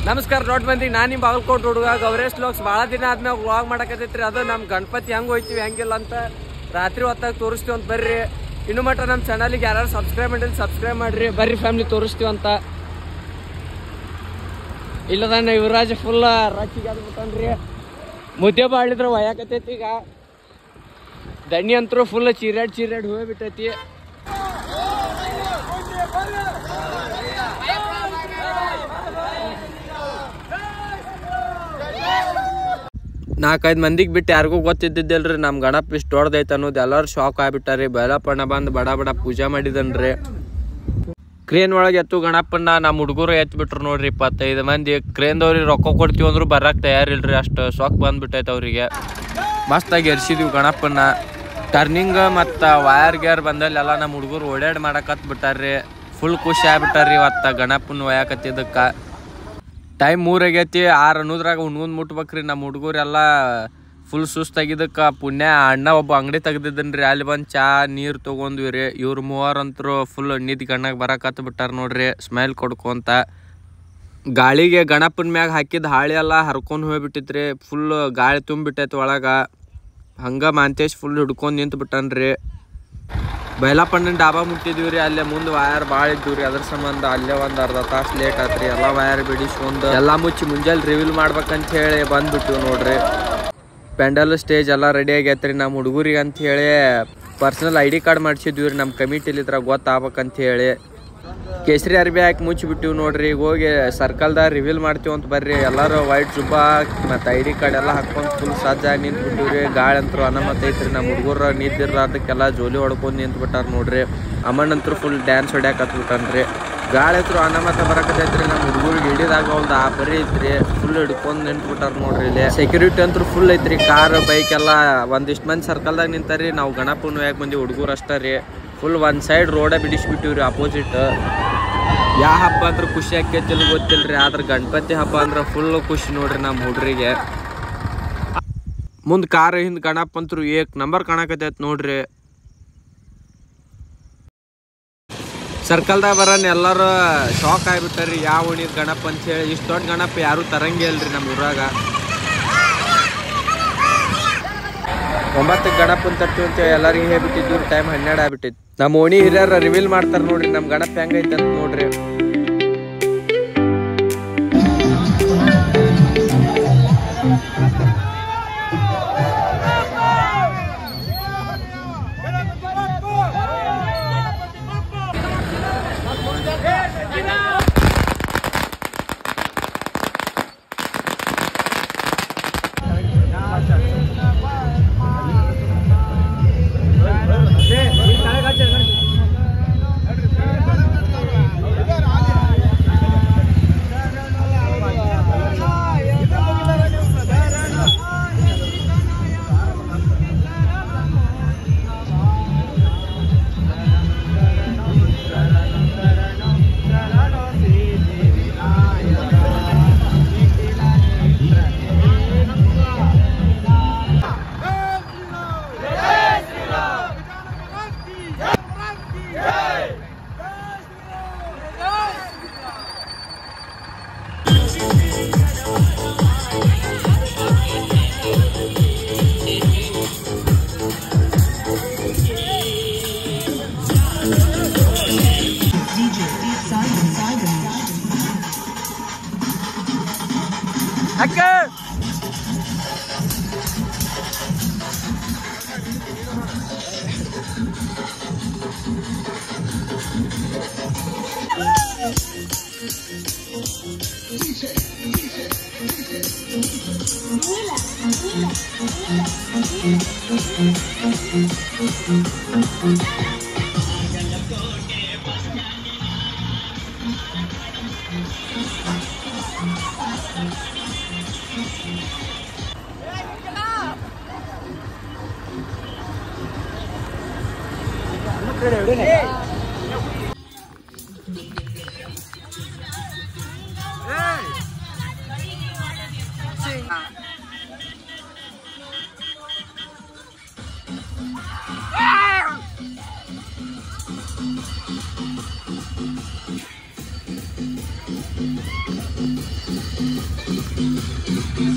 ನಮಸ್ಕಾರ ನೋಡ್ ಬಂದಿ ನಾನು ನಿಮ್ಮ ಬಾಗಲಕೋಟೆ ಹುಡುಗ ಗೌರೇಶ್ ವ್ಲಾಗ್ಸ್ ಭಾಳ ದಿನ ಆದ್ಮೇಲೆ ವ್ಲಾಗ್ ಮಾಡಕತ್ತೈತ್ರಿ. ಅದು ನಮ್ಮ ಗಣಪತಿ ಹೆಂಗೆ ಹೋಯ್ತೀವಿ ಹೆಂಗಿಲ್ಲ ಅಂತ ರಾತ್ರಿ ಹೊತ್ತಾಗ ತೋರಿಸ್ತೀವಿ ಅಂತ ಬರ್ರಿ. ಇನ್ನು ಮಟ್ಟ ನಮ್ಮ ಚಾನಲ್ಗೆ ಯಾರು ಸಬ್ಸ್ಕ್ರೈಬ್ ಮಾಡಿಲ್ಲ ಸಬ್ಸ್ಕ್ರೈಬ್ ಮಾಡ್ರಿ. ಬರ್ರಿ ಫ್ಯಾಮಿಲಿ ತೋರಿಸ್ತೀವಿ ಅಂತ. ಇಲ್ಲದ ಯುವರಾಜ್ ಫುಲ್ ರಚ್ಚಿಗೆ ಅದ್ಬಿಟ್ಟನ್ರಿ. ಮುದ್ದೆ ಬಾಳಿದ್ರೆ ಒಯ್ಯಾಕತ್ತೈತಿ. ಈಗ ದಣ್ಣಿ ಅಂತರೂ ಫುಲ್ ಚೀರಾಡ್ ಹೋಗ್ಬಿಟ್ಟೈತಿ. ನಾಲ್ಕೈದು ಮಂದಿಗೆ ಬಿಟ್ಟು ಯಾರಿಗೂ ಗೊತ್ತಿದ್ದಿದ್ದಲ್ರಿ ನಮ್ಮ ಗಣಪ ಇಷ್ಟು ದೊಡ್ಡದೈತೆ ಅನ್ನೋದು. ಎಲ್ಲರೂ ಶಾಕ್ ಆಗ್ಬಿಟ್ಟಾರಿ. ಬೈಲಪ್ಪಣ್ಣ ಬಂದು ಬಡ ಪೂಜೆ ಮಾಡಿದನ್ರಿ. ಕ್ರೇನ್ ಒಳಗೆ ಎತ್ತು ಗಣಪಣ್ಣ ನಮ್ಮ ಹುಡುಗರು ಎತ್ಬಿಟ್ರು ನೋಡ್ರಿ. 25 ಮಂದಿ ಕ್ರೇನ್ದವ್ರಿಗೆ ರೊಕ್ಕ ಕೊಡ್ತೀವಿ ಅಂದ್ರು ಬರಕ್ಕೆ ತಯಾರಿಲ್ರಿ. ಅಷ್ಟು ಶಾಕ್ ಬಂದ್ಬಿಟ್ಟೈತೆ ಅವ್ರಿಗೆ. ಮಸ್ತಾಗಿ ಎರ್ಸಿದ್ವಿ ಗಣಪಣ್ಣ. ಟರ್ನಿಂಗ್ ಮತ್ತು ವಯರ್ ಗೇರ್ ಬಂದಲ್ಲಿ ಎಲ್ಲ ನಮ್ಮ ಹುಡುಗರು ಓಡಾಡಿ ಮಾಡಕತ್ ಬಿಟ್ಟಾರ್ರಿ. ಫುಲ್ ಖುಷಿ ಆಗ್ಬಿಟ್ಟಾರ್ರಿ ಇವತ್ತು ಗಣಪನ ಒಯ್ಯಾಕತ್ತಿದ್ದಕ್ಕೆ. ಟೈಮ್ 3 ಆಗೈತಿ. 6 ಅನ್ನೋದ್ರಾಗ ಉಣ್ಗುಂದು ಮುಟ್ಬೇಕ್ರಿ. ನಮ್ಮ ಹುಡುಗರೆಲ್ಲ ಫುಲ್ ಸುಸ್ತಾಗಿದ್ದಕ್ಕೆ ಪುಣ್ಯ ಅಣ್ಣ ಒಬ್ಬ ಅಂಗಡಿ ತೆಗ್ದಿದ್ದನ್ರಿ. ಅಲ್ಲಿ ಬಂದು ಚಾ ನೀರು ತೊಗೊಂಡ್ವಿ ರೀ. ಇವ್ರು ಮೂವರಂತರೂ ಫುಲ್ ನಿದ್ದೆ ಕಣ್ಣಾಗ ಬರಕತ್ತು ಬಿಟ್ಟಾರ ನೋಡ್ರಿ ಸ್ಮೈಲ್ ಕೊಡ್ಕೊಂತ. ಗಾಳಿಗೆ ಗಣಪನ ಮ್ಯಾಗ ಹಾಕಿದ ಹಾಳಿ ಎಲ್ಲ ಹರ್ಕೊಂಡು ಹೋಗ್ಬಿಟ್ಟಿತ್ರಿ. ಫುಲ್ ಗಾಳಿ ತುಂಬಿಟ್ಟೈತಿ ಒಳಗೆ. ಹಂಗೆ ಮಾಂತೇಶ್ ಫುಲ್ ಹಿಡ್ಕೊಂಡು ನಿಂತು ಬಿಟ್ಟನ್ರಿ. ಬೈಲಪ್ಪಣ್ಣನ ಡಾಬಾ ಮುಟ್ಟಿದ್ವಿ ರೀ. ಅಲ್ಲೇ ಮುಂದೆ ವಯರ್ ಭಾಳ ಇದ್ವಿ ರೀ. ಅದ್ರ ಸಂಬಂಧ ಅಲ್ಲೇ ಒಂದು ಅರ್ಧ ತಾಸು ಲೇಟ್ ಆತ್ರಿ. ಎಲ್ಲ ವಯರ್ ಬಿಡಿಸ್ಕೊಂಡು ಎಲ್ಲ ಮುಚ್ಚಿ ಮುಂಜಾನೆ ರಿವೀಲ್ ಮಾಡ್ಬೇಕಂತ ಹೇಳಿ ಬಂದ್ಬಿಟ್ಟಿವಿ ನೋಡ್ರಿ. ಪೆಂಡಲ್ ಸ್ಟೇಜ್ ಎಲ್ಲ ರೆಡಿ ಆಗೈತೆ ರೀ. ನಮ್ಮ ಹುಡುಗರಿಗೆ ಅಂತ ಹೇಳಿ ಪರ್ಸನಲ್ ID ಕಾರ್ಡ್ ಮಾಡಿಸಿದ್ವಿ ರೀ. ನಮ್ಮ ಕಮಿಟಿಲಿದ್ರ ಗೊತ್ತಾಗ್ಬೇಕಂತ ಹೇಳಿ ಕೇಸರಿ ಅರ್ಬಿ ಹಾಕಿ ಮುಚ್ಚಿಬಿಟ್ಟಿವಿ ನೋಡ್ರಿ. ಈಗ ಹೋಗಿ ಸರ್ಕಲ್ದಾಗ ರಿವೀಲ್ ಮಾಡ್ತೀವಿ ಅಂತ ಬರ್ರಿ. ಎಲ್ಲರೂ ವೈಟ್ ಜುಬ್ಬ ಮತ್ತು ID ಕಾರ್ಡ್ ಎಲ್ಲ ಹಾಕ್ಕೊಂಡು ಫುಲ್ ಸಜ್ಜಾಗಿ ನಿಂತ್ಬಿಟ್ಟಿವಿ ರೀ. ಗಾಳಿ ಅಂತರೂ ಅನಮತ್ ಐತ್ರಿ. ನಮ್ಮ ಹುಡುಗರು ನಿಂತಿರ್ಲಾರ್ದಕ್ಕೆಲ್ಲ ಜೋಲಿ ಹೊಡ್ಕೊಂಡು ನಿಂತ್ಬಿಟ್ಟಾರ ನೋಡ್ರಿ. ಅಮ್ಮನಂತರೂ ಫುಲ್ ಡ್ಯಾನ್ಸ್ ಹೊಡ್ಯಾಕತ್ಬಿಟ್ಟನ್ರಿ. ಗಾಳಿ ಹತ್ರ ಅನಮತ ಬರಕತ್ತೈತ್ರಿ. ನಮ್ಮ ಹುಡುಗರಿಗೆ ಹಿಡಿದಾಗ ಒಂದು ಆ ಬರೀ ಐತ್ರಿ. ಫುಲ್ ಹಿಡ್ಕೊಂಡು ನಿಂತ್ಬಿಟ್ಟಾರ ನೋಡ್ರಿ. ಇಲ್ಲಿ ಸೆಕ್ಯೂರಿಟಿ ಅಂತೂ ಫುಲ್ ಐತ್ರಿ. ಕಾರ್ ಬೈಕ್ ಎಲ್ಲ ಒಂದಿಷ್ಟು ಮಂದಿ ಸರ್ಕಲ್ದಾಗ ನಿಂತಾರಿ. ನಾವು ಗಣಪನ ಯಾಕೆ ಮಂದಿ ಹುಡುಗರು ಅಷ್ಟೇ ರೀ. ಫುಲ್ ಒಂದು ಸೈಡ್ ರೋಡ ಬಿಡಿಸ್ಬಿಟ್ಟಿವ್ರಿ ಅಪೋಸಿಟ್. ಯಾವ ಹಬ್ಬ ಅಂದ್ರೆ ಖುಷಿ ಆಕೈತಿಲ್ಲ ಗೊತ್ತಿಲ್ರಿ. ಆದ್ರೆ ಗಣಪತಿ ಹಬ್ಬ ಅಂದ್ರೆ ಫುಲ್ ಖುಷಿ ನೋಡ್ರಿ ನಮ್ಮ ಹುಡ್ರಿಗೆ. ಮುಂದೆ ಕಾರ್ ಹಿಂದೆ ಗಣಪ ಅಂತರು 1 ನಂಬರ್ ಕಾಣಕತ್ತೈತಿ ನೋಡ್ರಿ. ಸರ್ಕಲ್ದಾಗ ಬರೋನ್ ಎಲ್ಲರೂ ಶಾಕ್ ಆಗಿಬಿಟ್ಟಾರಿ. ಯಾವ ಓಣಿ ಗಣಪ ಅಂತ ಹೇಳಿ. ಇಷ್ಟು ದೊಡ್ಡ ಗಣಪ ಯಾರು ತರಂಗೇ ಇಲ್ರಿ ನಮ್ಮ ಊರಾಗ. 9ಕ್ಕೆ ಗಣಪನ ತರ್ತೀವಿ ಅಂತ ಎಲ್ಲರಿಗೂ ಹೇಳ್ಬಿಟ್ಟಿದ್ವಿ. ಟೈಮ್ 12 ಆಗ್ಬಿಟ್ಟಿತ್ತು. ನಮ್ಮ ಓಣಿ ಹಿರಿಯರ ರಿವೀಲ್ ಮಾಡ್ತಾರೆ ನೋಡ್ರಿ ನಮ್ಮ ಗಣಪ ಹೆಂಗೈತೆ ಅಂತ ನೋಡ್ರಿ.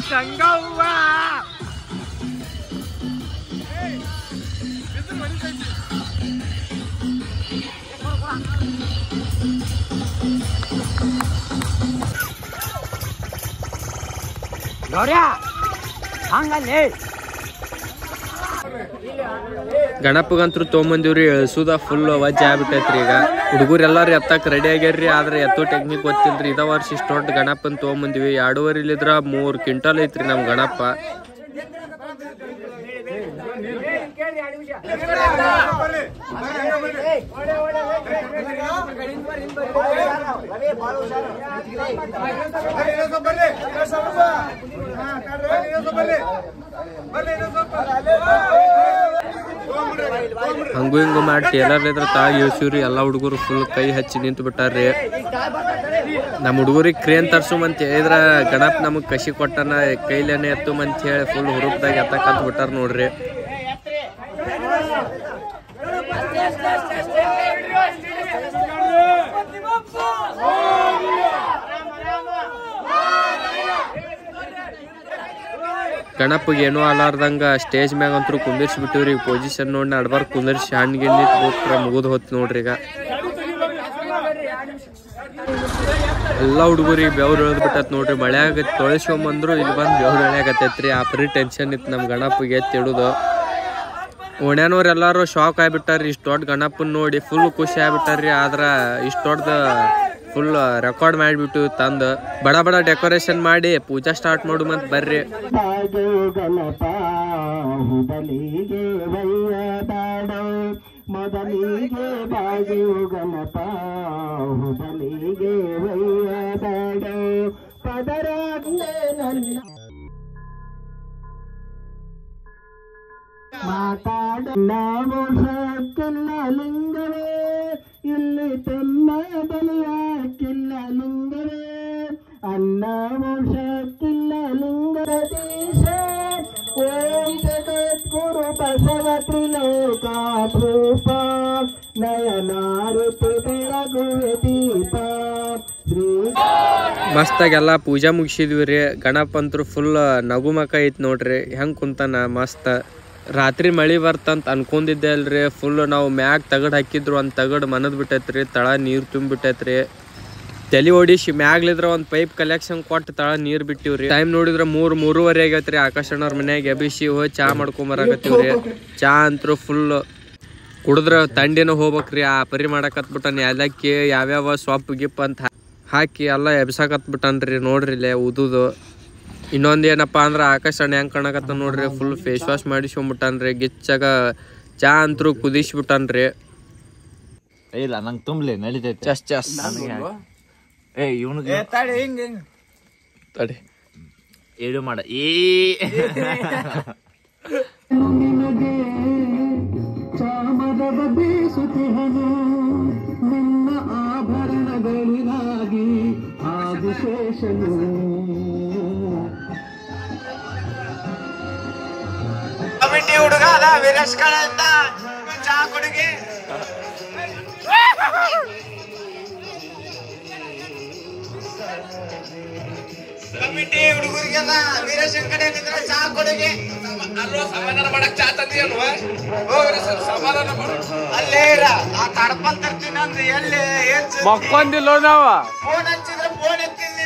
ಸಂಗವ್ವ ಗಣಪಗಂತ್ರು ತೊಗೊಂಬಂದಿವ್ರಿ ಎಳ್ಸುದ ಫುಲ್ ವಜ್ಜ ಆಗ್ಬಿಟ್ಟೈತ್ರಿ ಈಗ ಹುಡುಗರು ಎಲ್ಲಾರು ಎತ್ತಕ್ ರೆಡಿ ಆಗ್ಯಾರ್ರಿ ಆದ್ರೆ ಎತ್ತೋ ಟೆಕ್ನಿಕ್ ಗೊತ್ತಿಲ್ರಿ ಇದ ವರ್ಷ ಇಷ್ಟ ದೊಡ್ಡ ಗಣಪನ್ ತೊಗೊಂಬಂದಿವಿ 2.5 3 ಕ್ವಿಂಟಲ್ ಐತ್ರಿ ನಮ್ ಗಣಪ ಹಂಗು ಹಿಂಗು ಮಾಡಿ ಟೇಲರ್ ಇದ್ರ ತಾಳ ಇಳ್ಸಿವ್ರಿ ಎಲ್ಲಾ ಹುಡುಗರು ಫುಲ್ ಕೈ ಹಚ್ಚಿ ನಿಂತು ಬಿಟ್ಟಾರ್ರಿ ನಮ್ಮ ಹುಡುಗರಿಗೆ ಕ್ರೇನ್ ತರ್ಸುಮಂತ ಹೇಳಿದ್ರ ಗಣಪ ನಮಗ್ ಕಸಿ ಕೊಟ್ಟನ ಕೈಲೇನೆ ಎತ್ತುಮಂತ ಹೇಳಿ ಫುಲ್ ಹುರುಪ್ದಾಗ ಎತ್ತಕಂತ ಬಿಟ್ಟಾರ ನೋಡ್ರಿ ಗಣಪಗೆ ಏನೋ ಅಲಾರ್ದಂಗ ಸ್ಟೇಜ್ ಮ್ಯಾಗ ಅಂತೂ ಕುಂದಿರ್ಸಿ ಬಿಟ್ಟಿವ್ರಿ ಪೊಸಿಷನ್ ನೋಡಿ ನಡ್ಬಾರ್ ಕುಂದಿರ್ಸಿ ಹಣ್ಣಿಗೆ ನಿಂತ್ಬಿಟ್ರ ಮುಗಿದ್ ಹೊತ್ತು ನೋಡ್ರಿ ಈಗ ಎಲ್ಲಾ ಹುಡುಗರಿಗೆ ಬೆವ್ರು ಎಳ್ದ್ ಬಿಟ್ಟತ್ ನೋಡ್ರಿ ಮಳೆ ಆಗತ್ತೆ ತೊಳಿಸ್ಕೊಂಬಂದ್ರು ಇಲ್ಲಿ ಬಂದ್ ಬೆವ್ರು ಎಳೆಯಾಗತ್ತೈತ್ರಿ ಆ ಪರಿ ಟೆನ್ಷನ್ ಇತ್ತು ನಮ್ ಗಣಪಗೆ ಎತ್ತಿಡುದು ಓಣ್ಯಾನವ್ರು ಎಲ್ಲಾರು ಶಾಕ್ ಆಗ್ಬಿಟ್ಟಾರ್ರಿ ಇಷ್ಟ ದೊಡ್ಡ ಗಣಪನ್ ನೋಡಿ ಫುಲ್ ಖುಷಿ ಆಗ್ಬಿಟ್ಟಾರ್ರಿ ಆದ್ರ ಇಷ್ಟ ದೊಡ್ಡ ಫುಲ್ ರೆಕಾರ್ಡ್ ಮಾಡಿಬಿಟ್ಟು ತಂದು ಬಡ ಬಡ ಡೆಕೋರೇಷನ್ ಮಾಡಿ ಪೂಜಾ ಸ್ಟಾರ್ಟ್ ಮಾಡು ಮತ್ ಬರ್ರಿ ಮೊದಲಿಗೆ ಬಾಗಿಯು ಗಣಪ ಹುಬಲಿಗೆ ವಯ್ಯದಾಡು ಪದರಾಗ್ಲೇ ನನ್ನ ಮಾತಾಡ ನಾವು ಶಕ್ತಿಲ್ಲ ಲಿಂಗವೇ ಇಲ್ಲಿ ತಮ್ಮ ಬಲಿಯಾಕಿಲ್ಲ ಲಿಂಗವೇ ಅನ್ನವು ಶಕ್ತಿಲ್ಲ ಲಿಂಗದೀಶ ಓಂ ಜಗದ್ಗುರು ಬಸವ ತ್ರಿಲೋಕಾಭೂಪ ನಯನಾರುತಿ ಬೆಳಗುವೆ ದೀಪ ಮಸ್ತಾಗೆಲ್ಲ ಪೂಜಾ ಮುಗಿಸಿದ್ವಿ ರೀ ಗಣಪ ಅಂತೂ ಫುಲ್ ನಗುಮಕ ಐತ್ ನೋಡ್ರಿ ಹೆಂಗ್ ಕುಂತಾನ ಮಸ್ತ್ ರಾತ್ರಿ ಮಳಿ ಬರ್ತಂತ ಅನ್ಕೊಂಡಿದ್ದೆ ಅಲ್ರಿ ಫುಲ್ ನಾವು ಮ್ಯಾಗ್ ತಗಡ್ ಹಾಕಿದ್ರು ಒಂದ್ ತಗಡ್ ಮನದ್ ಬಿಟ್ಟೈತ್ರಿ ತಳ ನೀರ್ ತುಂಬಿಟ್ಟೈತ್ರಿ ತಲಿ ಓಡಿಸಿ ಮ್ಯಾಗ್ಲಿದ್ರ ಒಂದ್ ಪೈಪ್ ಕಲೆಕ್ಷನ್ ಕೊಟ್ಟು ತಳ ನೀರ್ ಬಿಟ್ಟಿವ್ರಿ ಟೈಮ್ ನೋಡಿದ್ರ 3:30 ಆಗೈತ್ರಿ ಆಕಾಶಣ್ಣವ್ರ ಮನ್ಯಾಗ ಎಬಿಸಿ ಹೋಗಿ ಚಾ ಮಾಡ್ಕೊಂಬರಾಕತ್ತೀವ್ರಿ ಚಾ ಅಂತೂ ಫುಲ್ ಕುಡಿದ್ರ ತಂಡಿನ ಹೋಗ್ಬೇಕ್ರಿ ಆ ಪರಿ ಮಾಡಕತ್ಬಿಟ್ಟನ್ ಎಲ್ಲಕ್ಕಿ ಯಾವ್ಯಾವ ಸೊಪ್ಪು ಗಿಪ್ ಅಂತ ಹಾಕಿ ಎಲ್ಲ ಎಬ್ಸಾಕತ್ಬಿಟ್ಟನ್ರಿ ನೋಡ್ರಿ ಇಲ್ಲೇ ಉದುದು ಇನ್ನೊಂದ್ ಏನಪ್ಪಾ ಅಂದ್ರ ಆಕಾಶ ಅಣ್ಣ ಹೆಂಗ್ ಕಾಣಕತ್ತ ನೋಡ್ರಿ ಫುಲ್ ಫೇಸ್ ವಾಶ್ ಮಾಡಿಸ್ಕೊಂಡ್ಬಿಟ್ಟನ್ರಿ ಗಿಚ್ಚಾಗ ಚಾ ಅಂತೂ ಕುದಿಸ್ಬಿಟ್ಟನ್ರಿ ಇಲ್ಲ ನಂಗೆ ತುಂಬಲಿ ನಡೀತೈತೆ ಚಸ್ ಚಸ್ ಇವನಿಗೆ ತಡಿ ಏಳು ಮಾಡ ಚಾಮರದ ಬೀಸುತ್ತಿಹನು ನಿನ್ನ ಆಭರಣಗಳಿಗಾಗಿ ಆದಿಶೇಷನು ಕಮಿಟಿ ಹುಡುಗಾದ ವಿರಸ್ಕಳಂತ ಚಾ ಕುಡಿಗೆ ಕಮಿಟಿ ಹುಡುಗರಿಗೆಲ್ಲ ವೀರಶಂಕರ ಚಾ ಕೊಡುಗೆ ಸಮಾಧಾನ ಮಾಡಕ್ ಚಾ ತಂದಿಯಲ್ವ ಸಮಾಧಾನ ಮಾಡ ಅಲ್ಲೇ ಆ ತಡಪನ್ ತರ್ತೀನಿ ಅಂದ್ರೆ ಎಲ್ಲಿ ಮಕ್ಕೊಂದಿಲ್ಲ ನಾವ ಫೋನ್ ಹಚ್ಚಿದ್ರೆ ಫೋನ್ ಎತ್ತಿದ್ರೆ